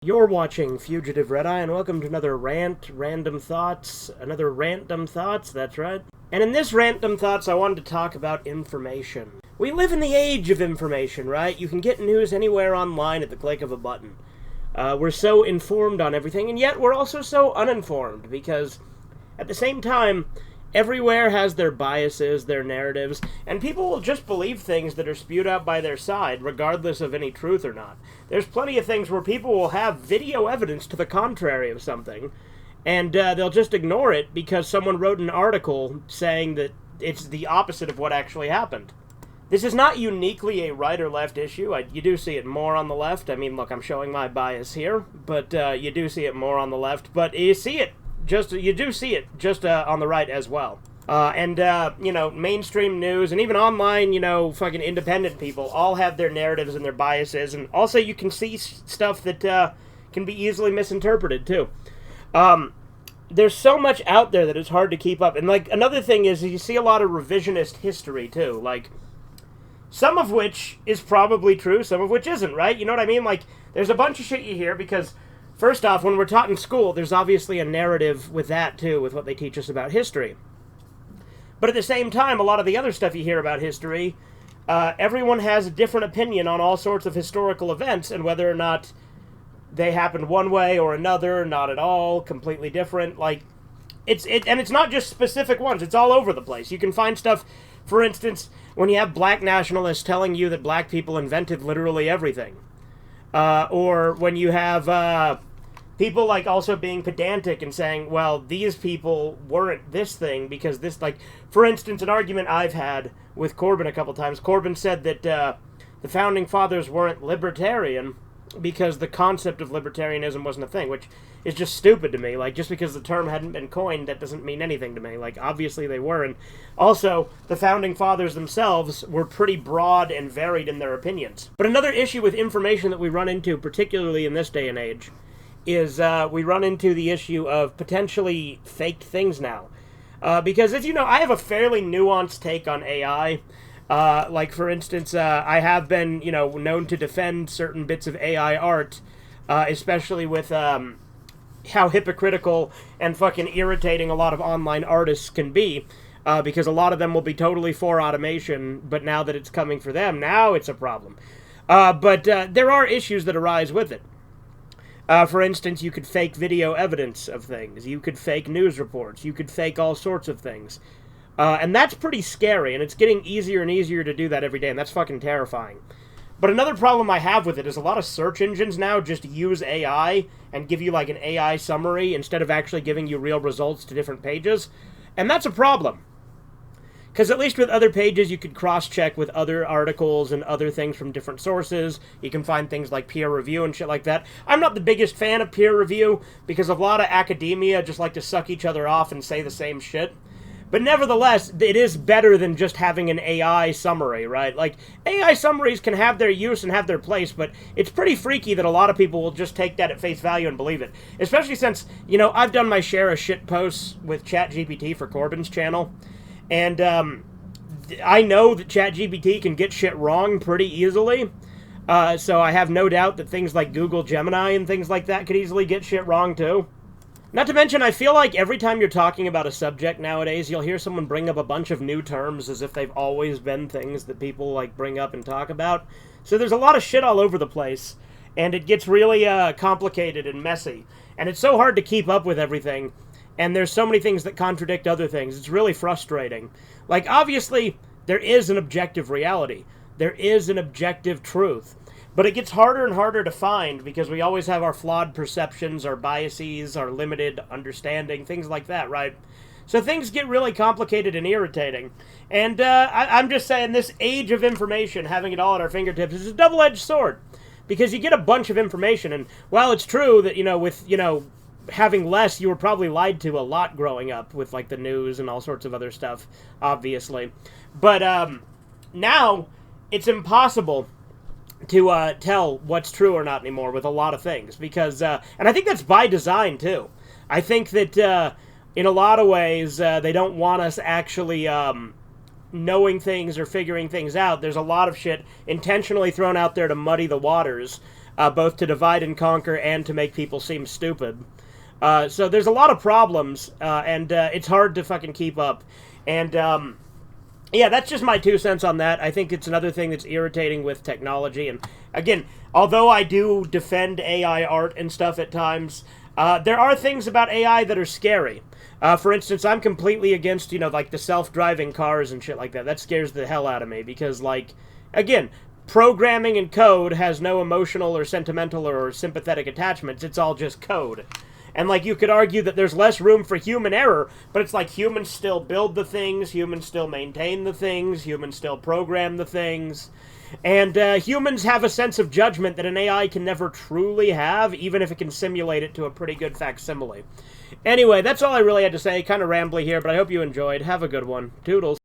You're watching Fugitive Red-Eye, and welcome to another Random Thoughts. Another Random Thoughts, that's right. And in this Random Thoughts, I wanted to talk about information. We live in the age of information, right? You can get news anywhere online at the click of a button. We're so informed on everything, and yet we're also so uninformed, because at the same time, everywhere has their biases, their narratives, and people will just believe things that are spewed out by their side, regardless of any truth or not. There's plenty of things where people will have video evidence to the contrary of something, and they'll just ignore it because someone wrote an article saying that it's the opposite of what actually happened. This is not uniquely a right or left issue. You do see it more on the left. I mean, look, I'm showing my bias here, but you do see it more on the left. But you see it you do see it just on the right as well. Mainstream news and even online, fucking independent people all have their narratives and their biases. And also you can see stuff that can be easily misinterpreted too. There's so much out there that it's hard to keep up. And another thing is you see a lot of revisionist history too. Some of which is probably true, some of which isn't, right? You know what I mean? There's a bunch of shit you hear because, first off, when we're taught in school, there's obviously a narrative with that, too, with what they teach us about history. But at the same time, a lot of the other stuff you hear about history, everyone has a different opinion on all sorts of historical events and whether or not they happened one way or another, not at all, completely different. And it's not just specific ones, it's all over the place. You can find stuff, for instance, when you have black nationalists telling you that black people invented literally everything. Or when you have people also being pedantic and saying, well, these people weren't this thing because this, for instance, an argument I've had with Corbyn a couple times. Corbyn said that the founding fathers weren't libertarian because the concept of libertarianism wasn't a thing, which is just stupid to me. Just because the term hadn't been coined, that doesn't mean anything to me. Obviously they were. And also, the founding fathers themselves were pretty broad and varied in their opinions. But another issue with information that we run into, particularly in this day and age, is we run into the issue of potentially faked things now. Because, as you know, I have a fairly nuanced take on AI. For instance, I have been, known to defend certain bits of AI art, especially with how hypocritical and fucking irritating a lot of online artists can be, because a lot of them will be totally for automation, but now that it's coming for them, now it's a problem. But there are issues that arise with it. For instance, you could fake video evidence of things, you could fake news reports, you could fake all sorts of things. And that's pretty scary, and it's getting easier and easier to do that every day, and that's fucking terrifying. But another problem I have with it is a lot of search engines now just use AI and give you an AI summary instead of actually giving you real results to different pages. And that's a problem. Because at least with other pages, you could cross-check with other articles and other things from different sources. You can find things like peer review and shit like that. I'm not the biggest fan of peer review because a lot of academia just like to suck each other off and say the same shit. But nevertheless, it is better than just having an AI summary, right? AI summaries can have their use and have their place, but it's pretty freaky that a lot of people will just take that at face value and believe it. Especially since, I've done my share of shit posts with ChatGPT for Corbyn's channel, and I know that ChatGPT can get shit wrong pretty easily, so I have no doubt that things like Google Gemini and things like that could easily get shit wrong too. Not to mention, I feel like every time you're talking about a subject nowadays, you'll hear someone bring up a bunch of new terms as if they've always been things that people, bring up and talk about. So there's a lot of shit all over the place, and it gets really complicated and messy. And it's so hard to keep up with everything, and there's so many things that contradict other things. It's really frustrating. Obviously, there is an objective reality. There is an objective truth. But it gets harder and harder to find because we always have our flawed perceptions, our biases, our limited understanding, things like that, right? So things get really complicated and irritating. And I'm just saying this age of information, having it all at our fingertips, is a double-edged sword. Because you get a bunch of information, and while it's true that, with, having less, you were probably lied to a lot growing up with, the news and all sorts of other stuff, obviously. But now it's impossible to tell what's true or not anymore with a lot of things, because, and I think that's by design, too. I think that, in a lot of ways, they don't want us actually, knowing things or figuring things out. There's a lot of shit intentionally thrown out there to muddy the waters, both to divide and conquer and to make people seem stupid. So there's a lot of problems, and it's hard to fucking keep up. And yeah, that's just my 2 cents on that. I think it's another thing that's irritating with technology. And again, although I do defend AI art and stuff at times, there are things about AI that are scary. For instance, I'm completely against, like the self-driving cars and shit like that. That scares the hell out of me because, like, again, programming and code has no emotional or sentimental or sympathetic attachments. It's all just code. And, like, you could argue that there's less room for human error, but it's like humans still build the things, humans still maintain the things, humans still program the things. And humans have a sense of judgment that an AI can never truly have, even if it can simulate it to a pretty good facsimile. Anyway, that's all I really had to say. Kind of rambly here, but I hope you enjoyed. Have a good one. Toodles.